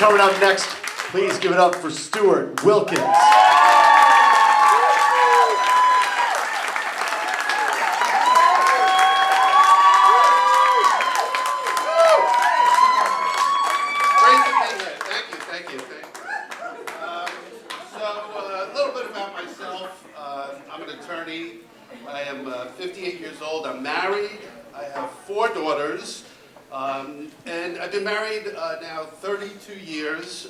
Coming up next, please give it up for Stuart Wilkins. A little bit about myself. I'm an attorney. I am 58 years old. I'm married. I have 4 daughters. And I've been married now 32 years.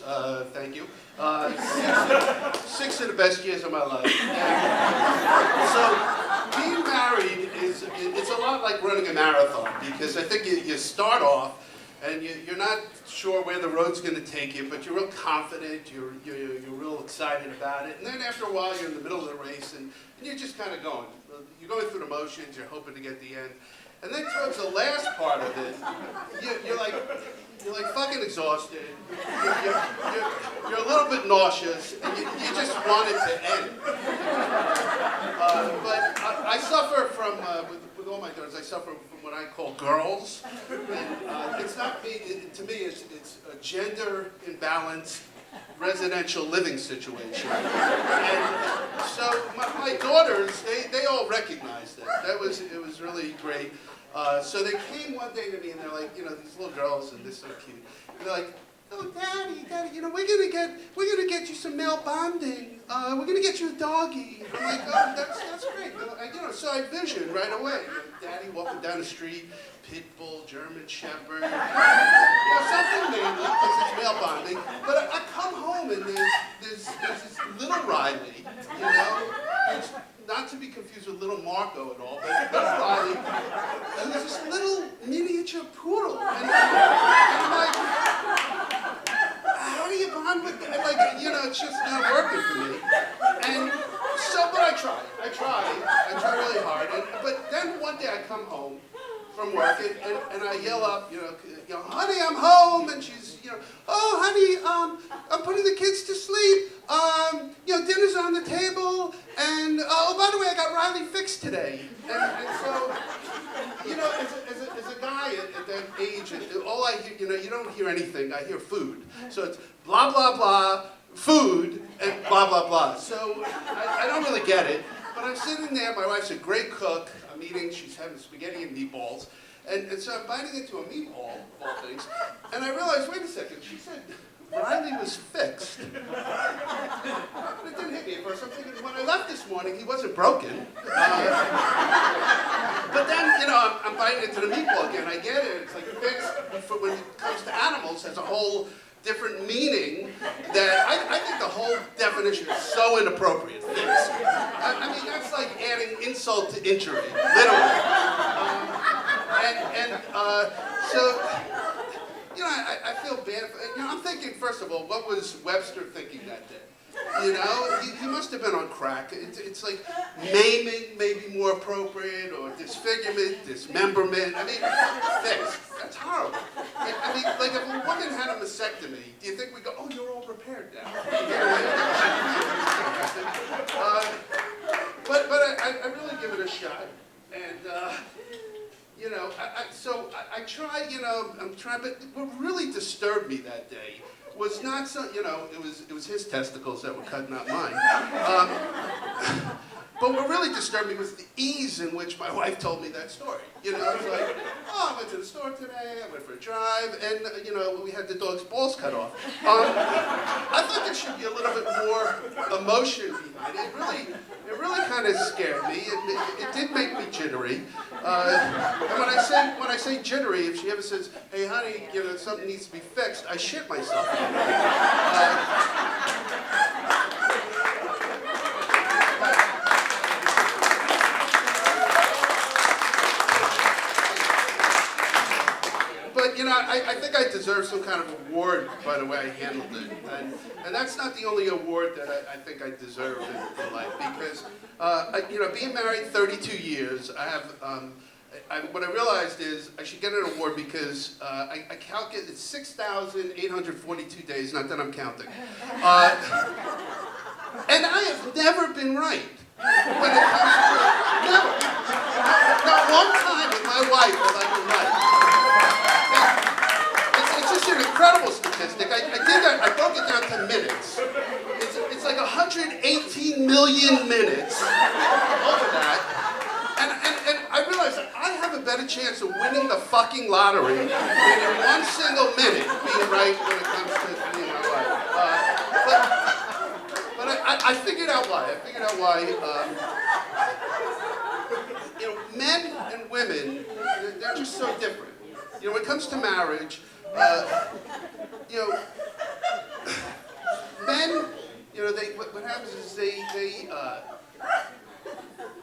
Thank you. 6 of the best years of my life. And so being married it's a lot like running a marathon, because I think you start off and you're not sure where the road's going to take you, but you're real confident, you're real excited about it, and then after a while you're in the middle of the race and you're just kind of going. You're going through the motions, you're hoping to get the end. And then towards the last part of it, you're like fucking exhausted, you're a little bit nauseous, and you just want it to end. But I suffer from, with all my daughters, I suffer from what I call girls. And it's not me, to me it's a gender imbalanced residential living situation. And so my daughters, they all recognized it. It was really great. So they came one day to me and they're like, these little girls, and they're so cute. And they're like, "Oh, Daddy, we're gonna get you some male bonding. We're gonna get you a doggy." I'm like, "Oh, that's great." So I visioned right away. Daddy walking down the street, pit bull, German shepherd, something manly because it's male bonding. But I come home and there's this little Riley, who's not to be confused with little Marco at all, but little Riley, and there's this little miniature poodle, and I'm like, how do you bond with that? It's just not working for me. And so, but I try really hard. But then one day I come home from work and I yell up, "Honey, I'm home," and she's, "Oh, honey, I'm putting the kids to sleep. Dinner's on the table, and oh, by the way, I got Riley fixed today." And so, as a guy at that age, all I hear, you don't hear anything. I hear food. So it's blah blah blah, food, and blah blah blah. So I don't really get it. But I'm sitting there. My wife's a great cook. I'm eating. She's having spaghetti and meatballs. And so I'm biting into a meatball, of all things, and I realized, wait a second, she said Riley was fixed. And it didn't hit me at first. I'm thinking, when I left this morning, he wasn't broken. But then, I'm biting into the meatball again. I get it. It's like fixed, when it comes to animals, has a whole different meaning that I think the whole definition is so inappropriate. Fixed. I mean, that's like adding insult to injury, literally. So, I feel bad. I'm thinking, first of all, what was Webster thinking that day? He must have been on crack. It's like maiming may be more appropriate, or disfigurement, dismemberment. I mean, fixed. That's horrible. I mean, like if a woman had a mastectomy, do you think we go, "Oh, you're all repaired now"? But I really give it a shot, and I try. I'm trying, but what really disturbed me that day was not so, it was his testicles that were cut, not mine. But what really disturbed me was the ease in which my wife told me that story. It's like, "Oh, I went to the store today, I went for a drive, and, we had the dog's balls cut off." I thought there should be a little bit more emotion behind it. It really kind of scared me. It did make me jittery. And when I say jittery, if she ever says, "Hey, honey, something needs to be fixed," I shit myself. But I think I deserve some kind of award by the way I handled it, and that's not the only award that I think I deserve in life, because being married 32 years, I have. What I realized is I should get an award because I calculated 6,842 days, not that I'm counting. And I have never been right when it comes to never. Not one time with my wife have I been right. It's just an incredible statistic. I did that, I broke it down to minutes. It's like 118 million minutes over that. And I realized that I have a better chance of winning the fucking lottery than in one single minute being right when it comes to being my wife. But I figured out why. Men and women, they're just so different. When it comes to marriage, men, what happens is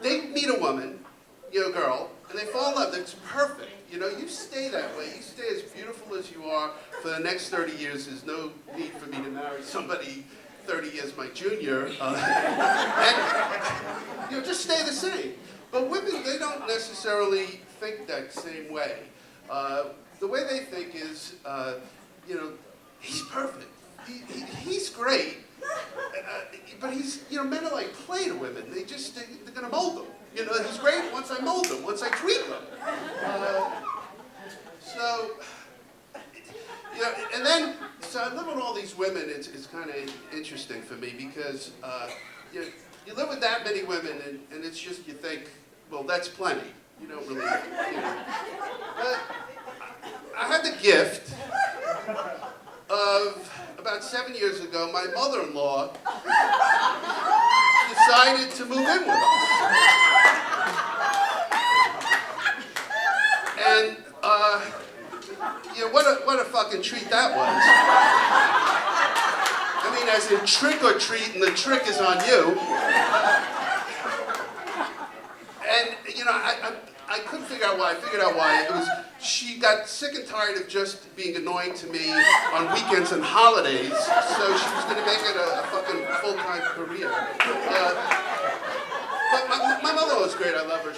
they meet a woman, girl, and they fall in love. That's perfect. You stay that way. You stay as beautiful as you are for the next 30 years. There's no need for me to marry somebody 30 years my junior. And just stay the same. But women, they don't necessarily think that same way. The way they think is, he's perfect. He's great. But men are like play to women. They're gonna mold them. He's great once I mold them, once I tweak them. So I live with all these women. It's kind of interesting for me because you live with that many women, and it's just you think, well, that's plenty. You don't really, But I had the gift of about 7 years ago, my mother-in-law decided to move in with us. And, what a fucking treat that was. I mean, as in trick or treat, and the trick is on you. And, I couldn't figure out why. I figured out why. It was, she got sick and tired of just being annoying to me on weekends and holidays, so she was going to make it a fucking full-time career. But my mother was great. I love her.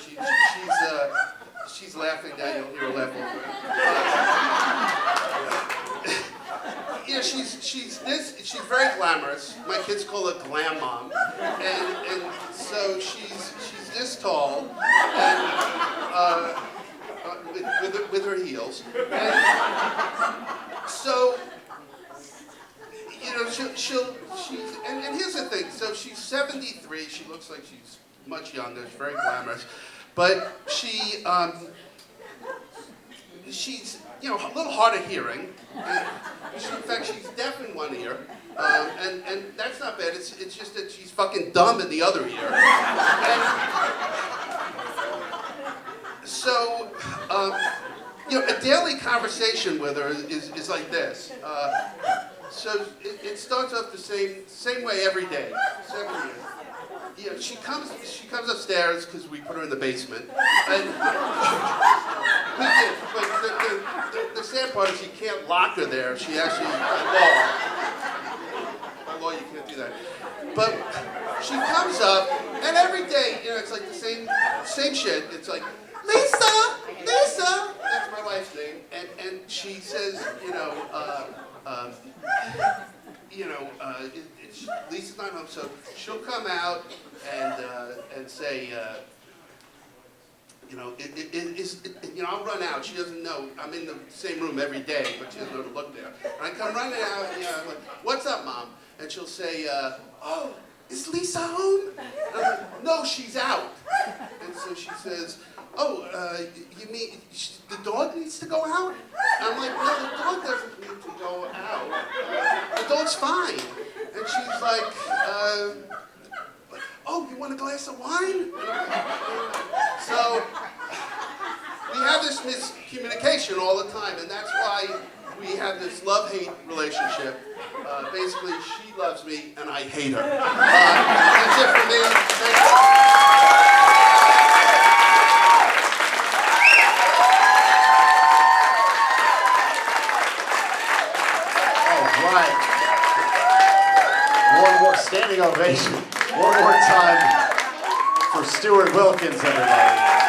She's laughing now. You'll hear her laugh over. She's very glamorous. My kids call her Glam Mom, and so she's this tall, and with her heels, and so and here's the thing. So she's 73. She looks like she's much younger. She's very glamorous, but she's a little hard of hearing. In fact, she's deaf in one ear, and that's not bad. It's just that she's fucking dumb in the other ear. And so, a daily conversation with her is like this. So it starts off the same way every day. 7 years. She comes upstairs because we put her in the basement. And we did, but the sad part is you can't lock her there. She actually, by law, you can't do that. But she comes up, and every day, it's like the same shit. It's like, Lisa, that's my wife's name, and she says, Lisa's not home, so she'll come out and say, I'll run out. She doesn't know. I'm in the same room every day, but she doesn't know to look there. And I come running out, I'm like, what's up, Mom? And she'll say, oh, is Lisa home? And I'm like, no, she's out. And so she says, oh, you mean the dog needs to go out? And I'm like, no, the dog doesn't need to go out. The dog's fine. And she's like, oh, you want a glass of wine? So we have this miscommunication all the time, and that's why we have this love-hate relationship. Basically, she loves me, and I hate her. That's it for me. Thank you. One more standing ovation. One more time for Stuart Wilkins, everybody.